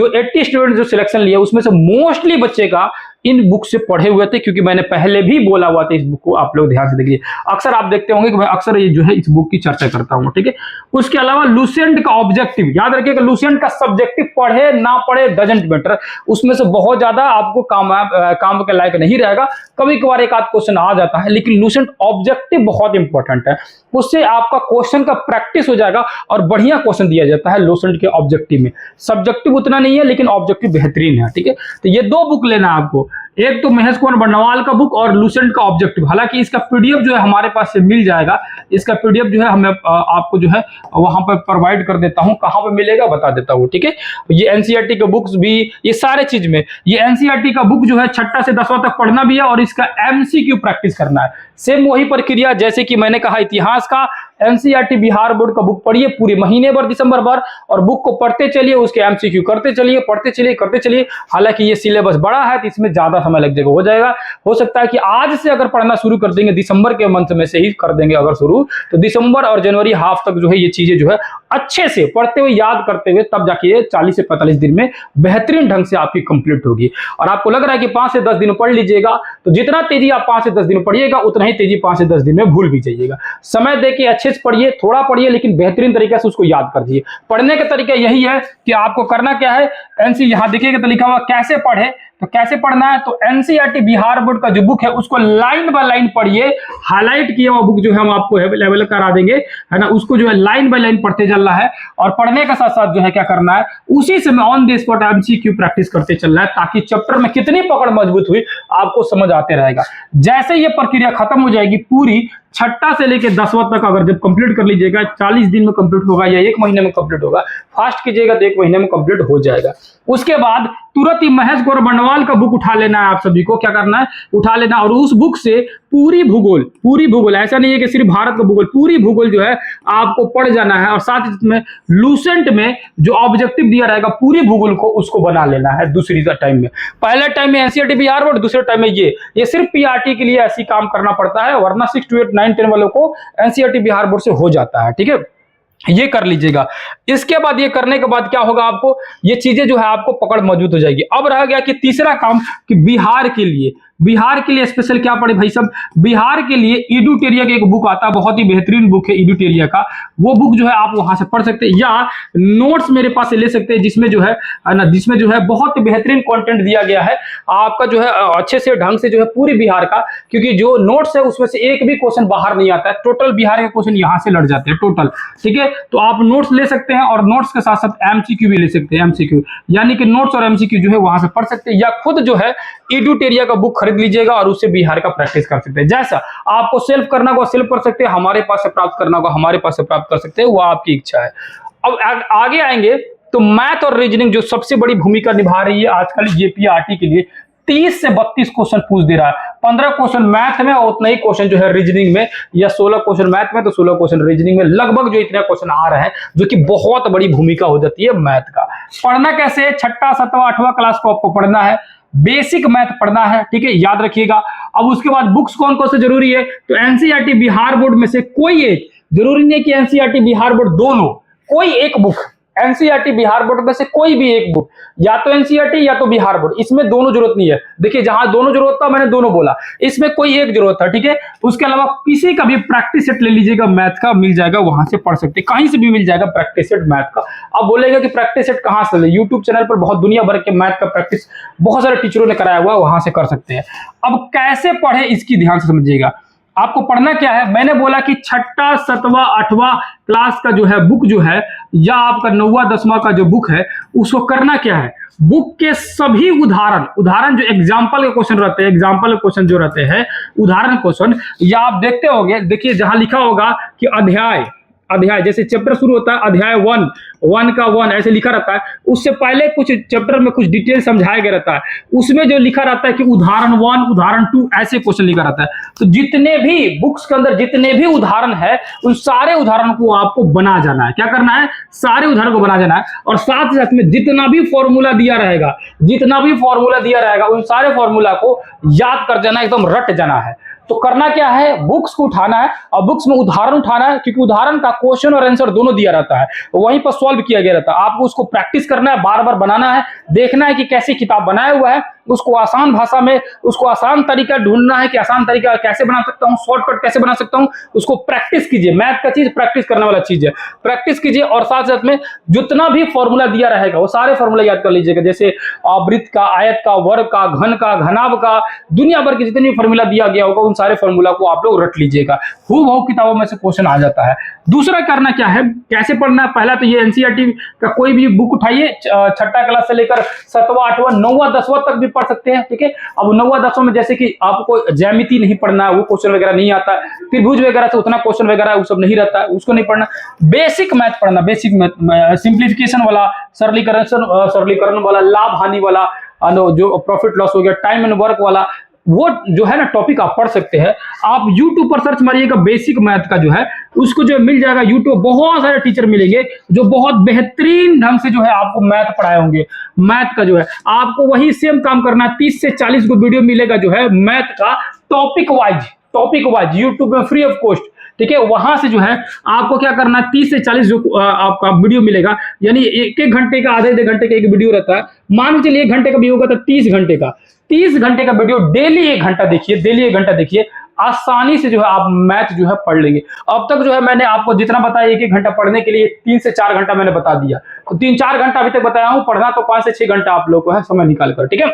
80 स्टूडेंट जो सिलेक्शन लिया उसमें से मोस्टली बच्चे का इन बुक से पढ़े हुए थे, क्योंकि मैंने पहले भी बोला हुआ था इस बुक को, आप लोग ध्यान से देखिए। अक्सर आप देखते होंगे कि मैं अक्सर ये जो है इस बुक की चर्चा करता हूं, ठीक है। उसके अलावा लुसेंट का ऑब्जेक्टिव याद रखिएगा, लुसेंट का सब्जेक्टिव पढ़े ना पढ़े डजंट मैटर, उसमें से बहुत ज्यादा आपको काम के लायक नहीं रहेगा, कभी कभार एक आध क्वेश्चन आ जाता है, लेकिन लुसेंट ऑब्जेक्टिव बहुत इंपॉर्टेंट है, उससे आपका क्वेश्चन का प्रैक्टिस हो जाएगा और बढ़िया क्वेश्चन दिया जाता है लुसेंट के ऑब्जेक्टिव में। सब्जेक्टिव उतना नहीं है लेकिन ऑब्जेक्टिव बेहतरीन है, ठीक है। तो ये दो बुक लेना है आपको, एक तो महेश कुमार बर्नवाल का बुक और लुसेंट का ऑब्जेक्टिव। हालांकि इसका पीडीएफ जो है हमारे पास से मिल जाएगा, इसका पीडीएफ जो है हमें आपको जो है वहां पर प्रोवाइड कर देता हूं, कहां पे मिलेगा बता देता हूं, ठीक है। ये एनसीईआरटी के बुक्स भी, ये सारे चीज में, ये एनसीईआरटी का बुक जो है 6वीं से 10वीं तक पढ़ना भी है और इसका एमसीक्यू प्रैक्टिस करना है। सेम वही प्रक्रिया जैसे कि मैंने कहा इतिहास का, एनसीईआरटी बिहार बोर्ड का बुक पढ़िए पूरे महीने भर दिसंबर भर, और बुक को पढ़ते चलिए, उसके एमसीक्यू करते चलिए, पढ़ते चलिए, करते चलिए। हालांकि ये सिलेबस बड़ा है तो इसमें ज्यादा समय लग जाएगा, हो जाएगा। हो सकता है कि आज से अगर पढ़ना शुरू कर देंगे, दिसंबर के मंथ में से ही कर देंगे अगर शुरू, तो दिसंबर और जनवरी हाफ तक जो है ये चीजें जो है अच्छे से पढ़ते हुए याद करते हुए तब जाके ये 40 से 45 दिन में बेहतरीन ढंग से आपकी कंप्लीट होगी। और आपको लग रहा है कि 5 से 10 दिन पढ़ लीजिएगा, तो जितना तेजी आप 5 से 10 दिन पढ़िएगा उतना ही तेजी 5 से 10 दिन में भूल भी जाइएगा। समय देके अच्छे से पढ़िए, थोड़ा पढ़िए लेकिन बेहतरीन तरीके से उसको याद कर दीजिए। पढ़ने का तरीका यही है कि आपको करना क्या है, एनसी यहां देखिएगा तो लिखा हुआ कैसे पढ़े, तो कैसे पढ़ना है, तो एनसीईआरटी बिहार बोर्ड का जो बुक है उसको लाइन बाय लाइन पढ़िए। हाईलाइट किया हुआ बुक जो है हम आपको अवेलेबल करा देंगे, है ना, उसको जो है लाइन बाय लाइन पढ़ते चलना है। और पढ़ने के साथ साथ जो है क्या करना है, उसी समय on the spot MCQ practice करते चलना है, ताकि चैप्टर में कितनी पकड़ मजबूत हुई आपको समझ आते रहेगा। जैसे ये प्रक्रिया खत्म हो जाएगी पूरी, 6वीं से लेकर 10वीं तक अगर जब कंप्लीट कर लीजिएगा, 40 दिन में कंप्लीट होगा या 1 महीने में कंप्लीट होगा, फास्ट कीजिएगा तो 1 महीने में कंप्लीट हो जाएगा। उसके बाद तुरंत ही महेश गौर बर्नवाल का बुक उठा लेना है, आप सभी को क्या करना है, उठा लेना, और उस बुक से पूरी भूगोल, ऐसा नहीं है कि सिर्फ भारत का भूगोल, पूरी भूगोल जो है आपको पढ़ जाना है। और साथ ही में लुसेंट में जो ऑब्जेक्टिव दिया रहेगा पूरी भूगोल को उसको बना लेना है दूसरी टाइम में। पहले टाइम में एनसीईआरटी बिहार बोर्ड, दूसरे टाइम में ये सिर्फ पीआरटी के लिए ऐसी काम करना पड़ता है, वरना 6 to 8 9 10 वालों को एनसीईआरटी बिहार बोर्ड से हो जाता है, ठीक है। ये कर लीजिएगा। इसके बाद ये करने के बाद क्या होगा, आपको ये चीजें जो है आपको पकड़ मौजूद हो जाएगी। अब रह गया कि तीसरा काम कि बिहार के लिए स्पेशल क्या पढ़े भाई सब, बिहार के लिए एडुटेरिया का एक बुक आता है, बहुत ही बेहतरीन बुक है एडुटेरिया का, वो बुक जो है आप वहां से पढ़ सकते हैं, या नोट्स मेरे पास से ले सकते हैं, जिसमें जो है ना, जिसमें जो है बहुत बेहतरीन कंटेंट दिया गया है आपका जो है अच्छे से ढंग से जो है पूरी बिहार का, क्योंकि जो नोट्स है उसमें से एक भी क्वेश्चन बाहर नहीं आता है, टोटल बिहार के क्वेश्चन यहाँ से लड़ जाते हैं टोटल, ठीक है। तो आप नोट्स ले सकते हैं और नोट्स के साथ साथ एमसीक्यू भी ले सकते हैं, एमसीक्यू यानी कि नोट्स और एमसीक्यू जो है वहां से पढ़ सकते हैं, या खुद जो है एडुटेरिया का बुक खरीद लीजिएगा और उससे बिहार का प्रैक्टिस कर सकते हैं। जैसा आपको सेल्फ करना होगा सेल्फ कर सकते हैं, हमारे पास से प्राप्त करना होगा हमारे पास से प्राप्त कर सकते हैं, वो आपकी इच्छा है। अब आगे आएंगे तो मैथ और रीजनिंग जो सबसे बड़ी भूमिका निभा रही है आजकल जेपीआरटी के लिए, 30 से 32 क्वेश्चन पूछ दे रहा है, 15 क्वेश्चन मैथ में और उतना ही क्वेश्चन जो है रीजनिंग में, या 16 क्वेश्चन मैथ में तो 16 क्वेश्चन रीजनिंग में, लगभग जो इतने क्वेश्चन आ रहे हैं, जो कि बहुत बड़ी भूमिका हो जाती है मैथ का। पढ़ना कैसे है, 6वीं 7वीं 8वीं क्लास को आपको पढ़ना है, बेसिक मैथ पढ़ना है, ठीक है, याद रखिएगा। अब उसके बाद बुक्स कौन कौन से जरूरी है, तो एनसीईआरटी बिहार बोर्ड में से कोई एक, जरूरी नहीं कि एनसीईआरटी बिहार बोर्ड दोनों, कोई एक बुक, एनसीईआरटी बिहार बोर्ड में से कोई भी एक बुक, या तो एनसीईआरटी या तो बिहार बोर्ड, इसमें दोनों जरूरत नहीं है। देखिए जहां दोनों जरूरत था मैंने दोनों बोला, इसमें कोई एक जरूरत है, ठीक है। उसके अलावा किसी का भी प्रैक्टिस सेट ले लीजिएगा, मैथ का मिल जाएगा, वहां से पढ़ सकते हैं, कहीं से भी मिल जाएगा प्रैक्टिस सेट मैथ का। अब बोलेगा कि प्रैक्टिस सेट कहां से ले, यूट्यूब चैनल पर बहुत दुनिया भर के मैथ का प्रैक्टिस बहुत सारे टीचरों ने कराया हुआ है, वहां से कर सकते हैं। अब कैसे पढ़े इसकी ध्यान से समझिएगा। आपको पढ़ना क्या है, मैंने बोला कि 6वीं 7वीं 8वीं क्लास का जो है बुक जो है, या आपका 9वीं 10वीं का जो बुक है, उसको करना क्या है, बुक के सभी उदाहरण जो एग्जाम्पल के क्वेश्चन रहते हैं, एग्जाम्पल के क्वेश्चन जो रहते हैं, उदाहरण क्वेश्चन, या आप देखते होंगे, देखिए जहां लिखा होगा कि अध्याय जैसे चैप्टर शुरू होता है, अध्याय 1 का 1 ऐसे लिखा रहता है, उससे पहले कुछ चैप्टर में कुछ डिटेल समझाया गया रहता है, उसमें जो लिखा रहता है कि उदाहरण 1 उदाहरण 2 ऐसे क्वेश्चन लिखा रहता है। तो जितने भी बुक्स के अंदर जितने भी उदाहरण है, उन सारे उदाहरण को आपको बना जाना है, क्या करना है, सारे उदाहरण को बना जाना है, और साथ साथ में जितना भी फॉर्मूला दिया रहेगा उन सारे फॉर्मूला को याद कर जाना, एकदम रट जाना है। तो करना क्या है, बुक्स को उठाना है और बुक्स में उदाहरण उठाना है, क्योंकि उदाहरण का क्वेश्चन और आंसर दोनों दिया रहता है, वहीं पर सॉल्व किया गया रहता है। आपको उसको प्रैक्टिस करना है, बार बार बनाना है, देखना है कि कैसे किताब बनाया हुआ है, उसको आसान भाषा में, उसको आसान तरीका ढूंढना है कि आसान तरीका कैसे बना सकता हूँ, शॉर्टकट कैसे बना सकता हूँ, उसको प्रैक्टिस कीजिए। मैथ का चीज प्रैक्टिस करने वाला चीज है, प्रैक्टिस कीजिए और साथ साथ में जितना भी फॉर्मूला दिया रहेगा वो सारे फॉर्मूला याद कर लीजिएगा, जैसे वृत्त का, आयत का, वर्ग का, घन का, घनाभ का, दुनिया भर के जितने भी फॉर्मूला दिया गया होगा उन सारे फॉर्मूला को आप लोग रट लीजिएगा। हूबहू किताबों में से क्वेश्चन आ जाता है। दूसरा करना क्या है, कैसे पढ़ना है, पहला तो ये एनसीईआरटी का कोई भी बुक उठाइए, छठा क्लास से लेकर 7वां 8वां 9वां 10वां तक भी पढ़ सकते हैं, ठीक है। अब 9वां 10वां में जैसे कि आपको ज्यामिति नहीं पढ़ना है, वो क्वेश्चन वगैरह नहीं आता है, त्रिभुज वगैरह से उतना क्वेश्चन वगैरह वो सब नहीं रहता है, उसको नहीं पढ़ना। बेसिक मैथ पढ़ना, बेसिक मैथ, सिंप्लीफिकेशन वाला, सरलीकरण वाला, लाभ हानि वाला, जो प्रॉफिट लॉस हो गया, टाइम एंड वर्क वाला, वो जो है ना टॉपिक आप पढ़ सकते हैं। आप YouTube पर सर्च मारिएगा बेसिक मैथ का जो है, उसको जो मिल जाएगा। YouTube बहुत सारे टीचर मिलेंगे जो बहुत बेहतरीन ढंग से जो है आपको मैथ पढ़ाए होंगे। मैथ का जो है आपको वही सेम काम करना है, 30 से 40 को वीडियो मिलेगा जो है मैथ का टॉपिक वाइज YouTube में फ्री ऑफ कॉस्ट, ठीक है। वहां से जो है आपको क्या करना है, 30 से 40 जो आपका वीडियो मिलेगा, यानी एक घंटे का, आधे घंटे का एक वीडियो रहता है। मान के चलिए 1 घंटे का वीडियो होगा तो 30 घंटे का वीडियो डेली 1 घंटा देखिए, आसानी से जो है आप मैथ जो है पढ़ लेंगे। अब तक जो है मैंने आपको जितना बताया 1 घंटा पढ़ने के लिए 3 से 4 घंटा मैंने बता दिया, तो 3-4 घंटा अभी तक बताया हूं, पढ़ना तो 5 से 6 घंटा आप लोग को है समय निकाल कर, ठीक है।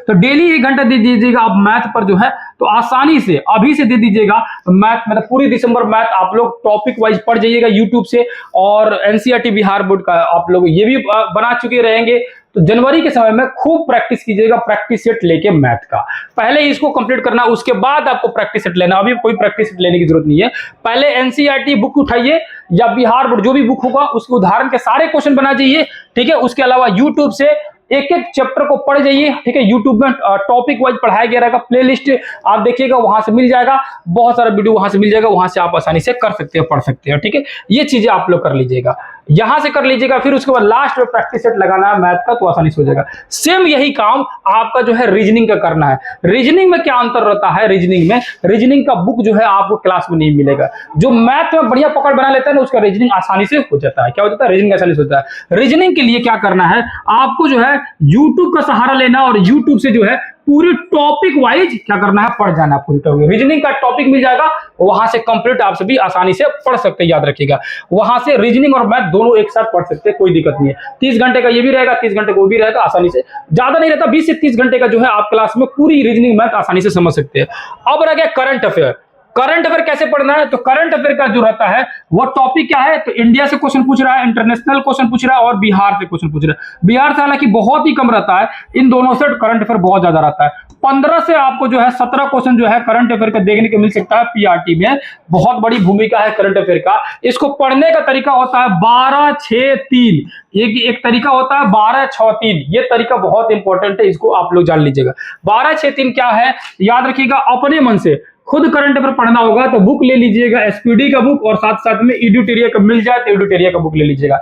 तो डेली 1 घंटा दे दीजिएगा आप मैथ पर जो है, तो आसानी से अभी से दे दीजिएगा मैथ, मतलब पूरी दिसंबर मैथ आप लोग टॉपिक वाइज पढ़ जाइएगा यूट्यूब से। और एनसीईआरटी बिहार बोर्ड का आप लोग ये भी बना चुके रहेंगे, तो जनवरी के समय में खूब प्रैक्टिस कीजिएगा, प्रैक्टिस सेट लेके मैथ का। पहले इसको कंप्लीट करना, उसके बाद आपको प्रैक्टिस सेट लेना। अभी कोई प्रैक्टिस सेट लेने की जरूरत नहीं है। पहले एनसीईआरटी बुक उठाइए या बिहार बोर्ड जो भी बुक होगा उसके उदाहरण के सारे क्वेश्चन बना जाइए, ठीक है। उसके अलावा यूट्यूब से एक चैप्टर को पढ़ जाइए, ठीक है। यूट्यूब में टॉपिक वाइज पढ़ाया गया रहेगा, प्लेलिस्ट आप देखिएगा, वहां से मिल जाएगा, बहुत सारा वीडियो वहां से मिल जाएगा, वहां से आप आसानी से कर सकते हैं, पढ़ सकते हैं, ठीक है। ये चीजें आप लोग कर लीजिएगा, यहां से कर लीजिएगा। फिर उसके बाद लास्ट में प्रैक्टिस सेट लगाना है मैथ का, तो आसानी से हो जाएगा। सेम यही काम आपका जो है रीजनिंग का करना है। रीजनिंग में क्या अंतर रहता है, रीजनिंग का बुक जो है आपको क्लास में नहीं मिलेगा। जो मैथ में बढ़िया पकड़ बना लेता है ना, उसका रीजनिंग आसानी से हो जाता है। क्या हो जाता है, रीजनिंग आसानी से होता है। रीजनिंग के लिए क्या करना है, आपको जो है यूट्यूब का सहारा लेना और यूट्यूब से जो है पूरी टॉपिक वाइज क्या करना है, पढ़ जाना। पूरी टॉपिक रीजनिंग का टॉपिक मिल जाएगा, वहां से कंप्लीट आप सभी आसानी से पढ़ सकते हैं, याद रखिएगा। वहां से रीजनिंग और मैथ दोनों एक साथ पढ़ सकते हैं, कोई दिक्कत नहीं है। 30 घंटे का ये भी रहेगा, 30 घंटे को वो भी रहेगा, आसानी से, ज्यादा नहीं रहता, 20 से 30 घंटे का जो है आप क्लास में पूरी रीजनिंग मैथ आसानी से समझ सकते हैं। अब रह गया करंट अफेयर। करंट अफेयर कैसे पढ़ना है, तो करंट अफेयर का जो रहता है वो टॉपिक क्या है, तो इंडिया से क्वेश्चन पूछ रहा है, इंटरनेशनल क्वेश्चन पूछ रहा है और बिहार से क्वेश्चन पूछ रहा है। बिहार से हालांकि बहुत ही कम रहता है, इन दोनों से करंट अफेयर बहुत ज्यादा रहता है। 15 से आपको जो है 17 क्वेश्चन जो है करंट अफेयर का देखने को मिल सकता है। पीआरटी में बहुत बड़ी भूमिका है करंट अफेयर का। इसको पढ़ने का तरीका होता है 12-6-3, एक तरीका होता है 12-6-3। ये तरीका बहुत इंपॉर्टेंट है, इसको आप लोग जान लीजिएगा। 12-6-3 क्या है, याद रखिएगा। अपने मन से खुद करंट अफेयर पढ़ना होगा तो बुक ले लीजिएगा, एसपीडी का बुक, और साथ साथ में एडुटेरिया का मिल जाए तो एडुटेरिया का बुक ले लीजिएगा।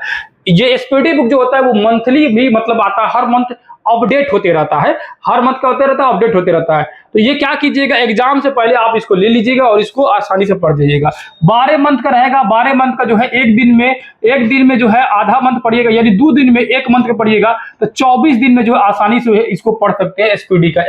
ये एसपीडी बुक जो होता है वो मंथली भी मतलब आता है, हर मंथ अपडेट होते रहता है, हर मंथ का होते रहता है, अपडेट होते रहता है। तो ये क्या कीजिएगा, एग्जाम से पहले आप इसको ले लीजिएगा और इसको आसानी से पढ़ जाइएगा। 12 मंथ का रहेगा, 12 मंथ का जो है एक दिन में जो है आधा मंथ पढ़िएगा, यानी 2 दिन में 1 मंथ का पढ़िएगा, तो 24 दिन में जो है आसानी से इसको पढ़ सकते हैं एसपीडी का।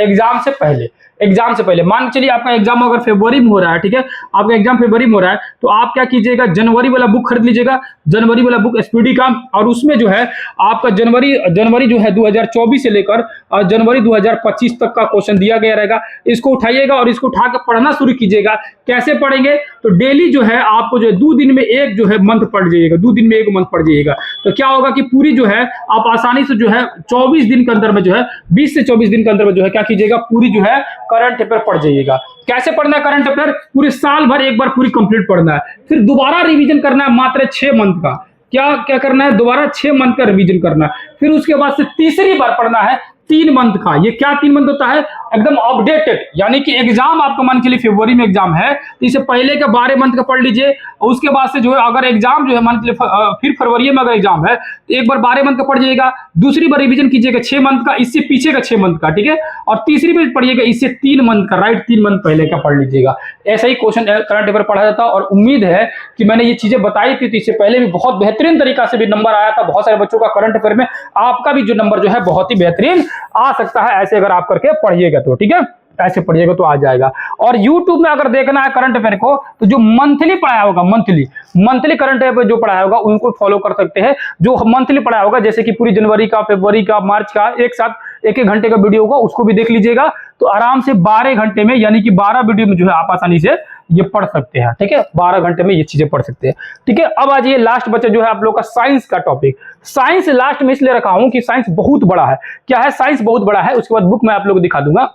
एग्जाम से पहले मान चलिए आपका एग्जाम अगर फरवरी में हो रहा है, ठीक है, आपका एग्जाम फरवरी में हो रहा है, तो आप क्या कीजिएगा, जनवरी वाला बुक खरीद लीजिएगा, जनवरी वाला बुक एसपीडी का, और उसमें जो है आपका जनवरी जो है 2024 से लेकर जनवरी 2025 तक का क्वेश्चन दिया गया रहेगा। इसको उठाइएगा और इसको उठा के पढ़ना शुरू कीजिएगा। कैसे पढ़ेंगे, तो डेली जो है आपको जो है 2 दिन में एक जो है मंथ पढ़ जाइएगा, 2 दिन में 1 मंथ पढ़ जाइएगा। तो क्या होगा कि पूरी जो है आप आसानी से जो है 24 दिन के अंदर में जो है 20 से 24 दिन के अंदर में जो है क्या कीजिएगा, पूरी जो है करंट अफेयर पढ़ जाइएगा। कैसे पढ़ना है करंट अफेयर, पूरे साल भर एक बार पूरी कंप्लीट पढ़ना है, फिर दोबारा रिवीजन करना है मात्र 6 मंथ का। क्या करना है, दोबारा 6 मंथ का रिवीजन करना है, फिर उसके बाद से तीसरी बार पढ़ना है 3 मंथ का। ये क्या 3 मंथ होता है, एकदम अपडेटेड, यानी कि एग्जाम आपका मान के लिए फरवरी में एग्जाम है तो इससे पहले का 12 मंथ का पढ़ लीजिए, और उसके बाद से जो है अगर एग्जाम जो है मान के लिए फिर फरवरी में अगर एग्जाम है तो एक बार 12 मंथ का पढ़ जाइएगा, दूसरी बार रिवीजन कीजिएगा 6 मंथ का, इससे पीछे का 6 मंथ का, ठीक है, और तीसरी बार पढ़िएगा इससे 3 मंथ का, राइट, 3 मंथ पहले का पढ़ लीजिएगा। ऐसा ही क्वेश्चन करंट अफेयर पढ़ा जाता है, और उम्मीद है कि मैंने ये चीजें बताई थी तो इससे पहले भी बहुत बेहतरीन तरीका से भी नंबर आया था बहुत सारे बच्चों का करंट अफेयर में, आपका भी जो नंबर जो है बहुत ही बेहतरीन आ सकता है ऐसे अगर आप करके पढ़िएगा तो, ठीक है, ऐसे पढ़िएगा तो आ जाएगा। और YouTube में अगर देखना है करंट अफेयर को तो जो मंथली पढ़ाया होगा, मंथली करंट अफेयर जो पढ़ाया होगा उनको फॉलो कर सकते हैं, जो मंथली पढ़ाया होगा जैसे कि पूरी जनवरी का, फरवरी का, मार्च का, एक साथ एक घंटे का वीडियो होगा उसको भी देख लीजिएगा, तो आराम से 12 घंटे में यानी कि 12 वीडियो में जो है आप आसानी से ये पढ़ सकते हैं, ठीक है, 12 घंटे में ये चीजें पढ़ सकते हैं, ठीक है। अब आज ये लास्ट बच्चा जो है आप लोग का साइंस का टॉपिक। साइंस लास्ट में इसलिए रखा हूं कि साइंस बहुत बड़ा है। क्या है? साइंस बहुत बड़ा है, उसके बाद बुक में आप लोग दिखा दूंगा।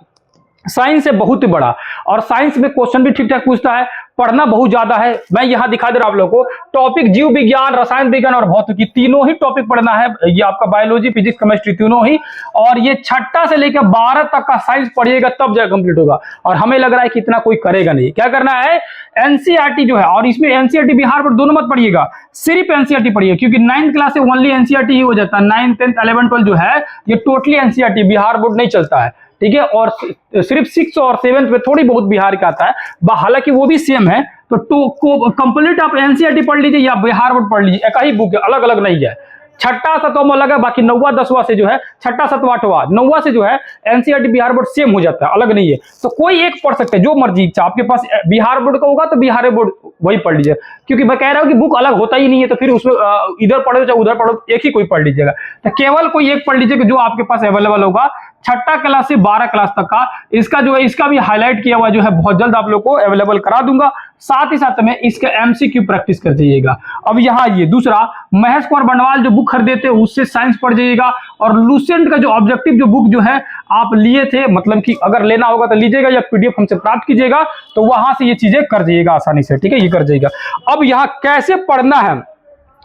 साइंस है बहुत बड़ा, और साइंस में क्वेश्चन भी ठीक ठाक पूछता है, पढ़ना बहुत ज्यादा है। मैं यहां दिखा दे रहा हूं आप लोगों को टॉपिक, जीव विज्ञान, रसायन विज्ञान और भौतिकी, तीनों ही टॉपिक पढ़ना है। ये आपका बायोलॉजी, फिजिक्स, केमिस्ट्री तीनों ही, और ये 6 से लेकर 12 तक का साइंस पढ़िएगा तब जाकर कंप्लीट होगा। और हमें लग रहा है कि इतना कोई करेगा नहीं। क्या करना है? एनसीईआरटी जो है, और इसमें एनसीईआरटी बिहार बोर्ड दोनों मत पढ़िएगा, सिर्फ एनसीईआरटी पढ़िए, क्योंकि 9th क्लास से ओनली एनसीईआरटी ही हो जाता है। 9th, 10th, 11th, 12 जो है ये टोटली एनसीईआरटी, बिहार बोर्ड नहीं चलता है, ठीक है। और सिर्फ 6th और 7th में थोड़ी बहुत बिहार का आता है, हालांकि वो भी सेम है। तो कंप्लीट आप एनसीईआरटी पढ़ लीजिए या बिहार बोर्ड पढ़ लीजिए, एक ही बुक है, अलग अलग नहीं है। 6ठा 7वां अलग है, बाकी 9वां 10वां से जो है 6ठा 7वां 8वां 9वां से जो है एनसीईआरटी बिहार बोर्ड सेम हो जाता है, अलग नहीं है। तो कोई एक पढ़ सकते हैं, जो मर्जी इच्छा, आपके पास बिहार बोर्ड का होगा तो बिहार बोर्ड वही पढ़ लीजिए, क्योंकि मैं कह रहा हूं कि बुक अलग होता ही नहीं है, तो फिर उसमें इधर पढ़ो चाहे उधर पढ़ो, एक ही कोई पढ़ लीजिएगा। तो केवल कोई एक पढ़ लीजिएगा जो आपके पास अवेलेबल होगा, 6ठा क्लास से 12 क्लास तक का। इसका जो है, इसका भी हाईलाइट किया हुआ जो है बहुत जल्द आप लोग को अवेलेबल करा दूंगा। साथ ही साथ में इसका एमसीक्यू प्रैक्टिस कर जाइएगा। अब यहाँ ये दूसरा महेश कुमार बंडवाल जो बुक खरीदे थे उससे साइंस पढ़ जाइएगा, और लूसेंट का जो ऑब्जेक्टिव जो बुक जो है आप लिए थे, मतलब कि अगर लेना होगा तो लीजिएगा या पीडीएफ हमसे प्राप्त कीजिएगा, तो वहां से ये चीजें कर जाइएगा आसानी से, ठीक है, ये कर जाइएगा। अब यहाँ कैसे पढ़ना है,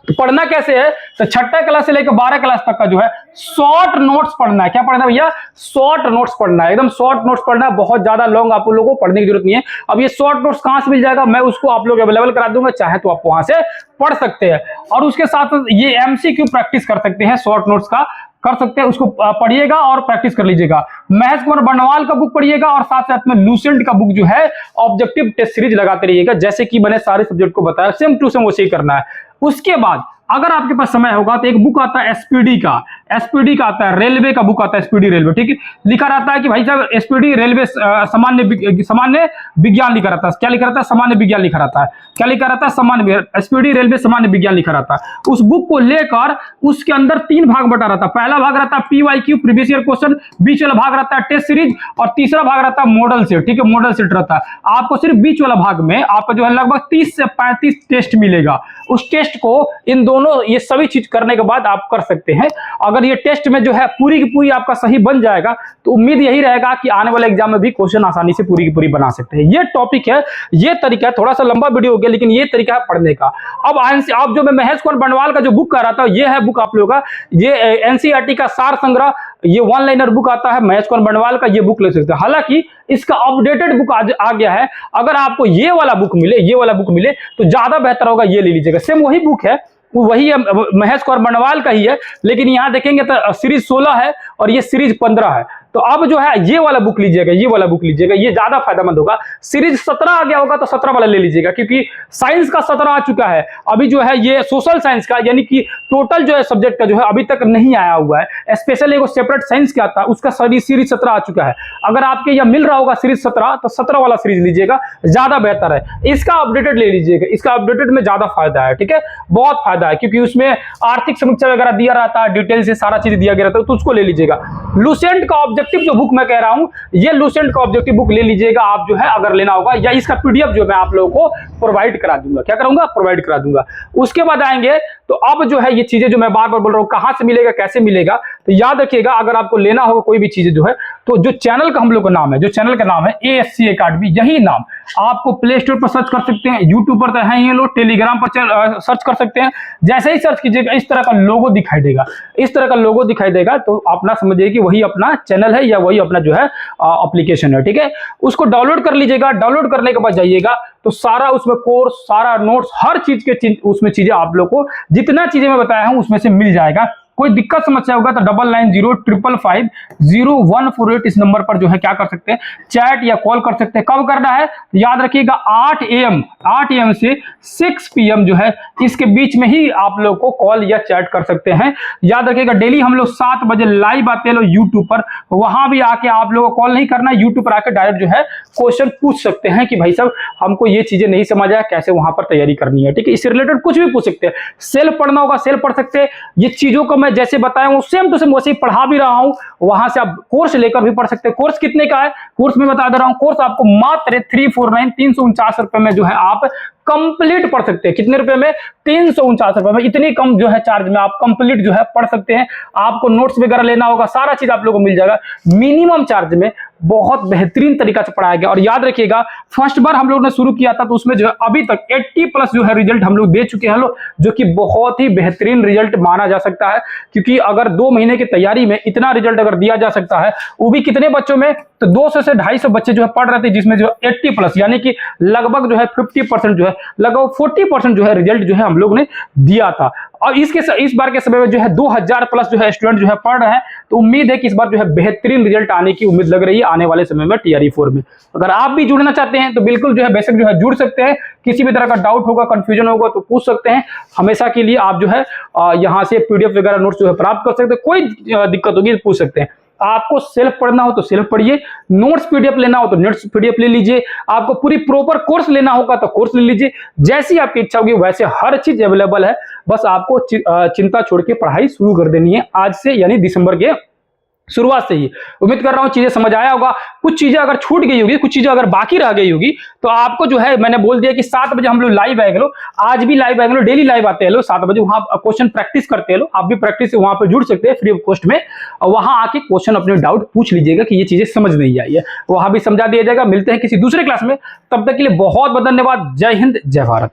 तो पढ़ना कैसे है? तो 6ठा क्लास से लेकर 12 क्लास तक का जो है शॉर्ट नोट्स पढ़ना है। क्या पढ़ना है भैया? शॉर्ट नोट्स पढ़ना है, एकदम शॉर्ट नोट्स पढ़ना है, बहुत ज्यादा लॉन्ग आप लोगों को पढ़ने की जरूरत नहीं है। अब ये शॉर्ट नोट्स कहां से मिल जाएगा? मैं उसको आप लोग अवेलेबल करा दूंगा, चाहे तो आप वहां से पढ़ सकते हैं। और उसके साथ ये एमसीक्यू प्रैक्टिस कर सकते हैं, शॉर्ट नोट्स का कर सकते हैं, उसको पढ़िएगा और प्रैक्टिस कर लीजिएगा। महेश कुमार बंडवाल का बुक पढ़िएगा, और साथ साथ में लूसेंट का बुक जो है ऑब्जेक्टिव टेस्ट सीरीज लगाते रहिएगा, जैसे कि मैंने सारे सब्जेक्ट को बताया, सेम टू सेम वैसे ही करना है। उसके बाद अगर आपके पास समय होगा तो एक बुक आता है एसपीडी का आता है, रेलवे का बुक आता है, एसपीडी रेलवे, ठीक है। लिखा रहता है कि भाई साहब एसपीडी रेलवे सामान्य विज्ञान लिखा रहता है। क्या लिखा रहता है? सामान्य विज्ञान लिखा रहता है। क्या लिखा रहता है? सामान्य, एसपीडी रेलवे सामान्य विज्ञान लिखा रहता है। उस बुक को लेकर उसके अंदर 3 भाग बटा रहता है। पहला भाग रहता है पीवाईक्यू, प्रीवियस ईयर क्वेश्चन, बीच वाला भाग रहता है टेस्ट सीरीज, और तीसरा भाग रहता है मॉडल सेट, ठीक है, मॉडल सेट रहता है। आपको सिर्फ बीच वाला भाग में आपका जो है लगभग 30 से 35 टेस्ट मिलेगा। उस टेस्ट को इन दोनों ये सभी चीज करने के बाद आप कर सकते हैं। अगर ये टेस्ट में जो है पूरी की पूरी आपका सही बन जाएगा तो उम्मीद यही रहेगा कि आने वाले एग्जाम में भी क्वेश्चन आसानी से पूरी की पूरी बना सकते हैं। ये टॉपिक है, ये तरीका है, थोड़ा सा लंबा वीडियो हो गया लेकिन ये तरीका है पढ़ने का। अब आप जो मैं महेश कुमार बंडवाल का जो बुक कर रहा था, ये है बुक आप लोगों का, ये एनसीईआरटी का सार संग्रह, ये 1 लाइनर बुक आता है महेश कुमार बंडवाल का, ये बुक ले सकते हैं। हालांकि इसका अपडेटेड बुक आ गया है। अगर आपको ये वाला बुक मिले तो ज्यादा बेहतर होगा, ये ले लीजिएगा। सेम वही बुक है, वही महेश कुमार बंडवाल का ही है, लेकिन यहां देखेंगे तो सीरीज 16 है और ये सीरीज 15 है। तो अब जो है ये वाला बुक लीजिएगा, ये ज्यादा फायदेमंद होगा। सीरीज 17 आ गया होगा तो 17 वाला ले लीजिएगा, क्योंकि साइंस का 17 आ चुका है। अभी जो है ये सोशल साइंस का, यानी कि टोटल जो है सब्जेक्ट का जो है अभी तक नहीं आया हुआ है। स्पेशल एक सेपरेट साइंस का आता है, उसका सीरीज 17 आ चुका है। अगर आपके यहाँ मिल रहा होगा सीरीज 17 तो 17 वाला सीरीज लीजिएगा, ज्यादा बेहतर है। इसका अपडेटेड ले लीजिएगा, इसका अपडेटेड में ज्यादा फायदा है, ठीक है, बहुत फायदा है, क्योंकि उसमें आर्थिक समीक्षा वगैरह दिया रहता है, डिटेल से सारा चीज दिया गया रहता है, तो उसको ले लीजिएगा। लूसेंट का ऑब्जेक्टिव जो बुक मैं कह रहा हूं, ये लूसेंट का ऑब्जेक्टिव बुक ले लीजिएगा आप जो है, अगर लेना होगा, या इसका पीडीएफ जो मैं आप लोगों को प्रोवाइड करा दूंगा। क्या करूंगा? प्रोवाइड करा दूंगा। उसके बाद आएंगे तो अब जो है ये चीजें जो मैं बार बार बोल रहा हूँ कहाँ से मिलेगा, कैसे मिलेगा, तो याद रखिएगा अगर आपको लेना होगा कोई भी चीजें जो है, तो जो चैनल का हम लोग का नाम है, जो चैनल का नाम है ASC एकेडमी, यही नाम आपको प्ले स्टोर पर सर्च कर सकते हैं, यूट्यूब पर तो है ये लोग, टेलीग्राम पर सर्च कर सकते हैं। जैसे ही सर्च कीजिएगा इस तरह का लोगो दिखाई देगा, इस तरह का लोगो दिखाई देगा, तो अपना समझिए कि वही अपना चैनल है या वही अपना जो है एप्लीकेशन है। ठीक है, उसको डाउनलोड कर लीजिएगा। डाउनलोड करने के बाद जाइएगा तो सारा उसमें कोर्स, सारा नोट्स, हर चीज के उसमें चीजें आप लोग को जितना चीजें मैं बताया हूं उसमें से मिल जाएगा। कोई दिक्कत समस्या होगा तो 9905550148 इस नंबर पर जो है क्या कर सकते हैं, चैट या कॉल कर सकते हैं। कब करना है याद रखिएगा, 8 AM से 6 PM जो है इसके बीच में ही आप लोग को कॉल या चैट कर सकते हैं। याद रखिएगा डेली हम लोग 7 बजे लाइव आते हैं यूट्यूब पर, वहां भी आके आप लोगों को कॉल नहीं करना, यूट्यूब पर आके डायरेक्ट जो है क्वेश्चन पूछ सकते हैं कि भाई साहब हमको ये चीजें नहीं समझ आया, कैसे वहां पर तैयारी करनी है। ठीक है, इससे रिलेटेड कुछ भी पूछ सकते हैं। सेल्फ पढ़ना होगा सेल्फ पढ़ सकते हैं। ये चीजों को मैं जैसे बताया हूं सेम टू सेम वैसे ही पढ़ा भी रहा हूं, वहां से आप कोर्स लेकर भी पढ़ सकते हैं। कोर्स कितने का है, कोर्स में बता दे रहा हूं, कोर्स आपको मात्र 349 रुपए में जो है आप कंप्लीट पढ़ सकते हैं। कितने रुपए में, 349 रुपए में, इतनी कम जो है चार्ज में आप कंप्लीट जो है पढ़ सकते हैं। आपको नोट्स वगैरह लेना होगा, सारा चीज आप लोगों को मिल जाएगा मिनिमम चार्ज में, बहुत बेहतरीन तरीका से पढ़ाया गया। और याद रखिएगा फर्स्ट बार हम लोग ने शुरू किया था तो उसमें जो है अभी तक 80+ जो है रिजल्ट हम लोग दे चुके हैं लोग, जो कि बहुत ही बेहतरीन रिजल्ट माना जा सकता है। क्योंकि अगर 2 महीने की तैयारी में इतना रिजल्ट अगर दिया जा सकता है, वो भी कितने बच्चों में, तो 200 से 250 बच्चे जो है पढ़ रहे थे, जिसमें जो 80+ यानी कि लगभग जो है 50% जो है, लगभग 40% जो है रिजल्ट जो है हम लोग ने दिया था। और इस बार के समय में जो है 2000+ जो है स्टूडेंट जो है पढ़ रहे हैं, तो उम्मीद है कि इस बार जो है बेहतरीन रिजल्ट आने की उम्मीद लग रही है आने वाले समय में TRE 4 में। अगर आप भी जुड़ना चाहते हैं तो बिल्कुल जो है बेशक जो है जुड़ सकते हैं। किसी भी तरह का डाउट होगा, कंफ्यूजन होगा तो पूछ सकते हैं। हमेशा के लिए आप जो है यहाँ से PDF वगैरह नोट्स जो है प्राप्त कर सकते हैं। कोई दिक्कत होगी तो पूछ सकते हैं। आपको सेल्फ पढ़ना हो तो सेल्फ पढ़िए, नोट्स PDF लेना हो तो नोट्स PDF ले लीजिए, आपको पूरी प्रॉपर कोर्स लेना होगा तो कोर्स ले लीजिए। जैसी आपकी इच्छा होगी वैसे हर चीज अवेलेबल है। बस आपको चिंता छोड़ के पढ़ाई शुरू कर देनी है आज से, यानी दिसंबर के शुरुआत से ही। उम्मीद कर रहा हूं चीजें समझ आया होगा। कुछ चीजें अगर छूट गई होगी, कुछ चीजें अगर बाकी रह गई होगी, तो आपको जो है मैंने बोल दिया कि 7 बजे हम लोग लाइव आएंगे लोग, आज भी लाइव आएंगे लोग, डेली लाइव आते हैं लोग 7 बजे, वहां क्वेश्चन प्रैक्टिस करते हैं लोग। आप भी प्रैक्टिस से वहां पर जुड़ सकते हैं फ्री ऑफ कॉस्ट में, और वहां आके क्वेश्चन अपने डाउट पूछ लीजिएगा कि ये चीजें समझ नहीं आई है, वहां भी समझा दिया जाएगा। मिलते हैं किसी दूसरे क्लास में, तब तक के लिए बहुत बहुत धन्यवाद। जय हिंद, जय भारत।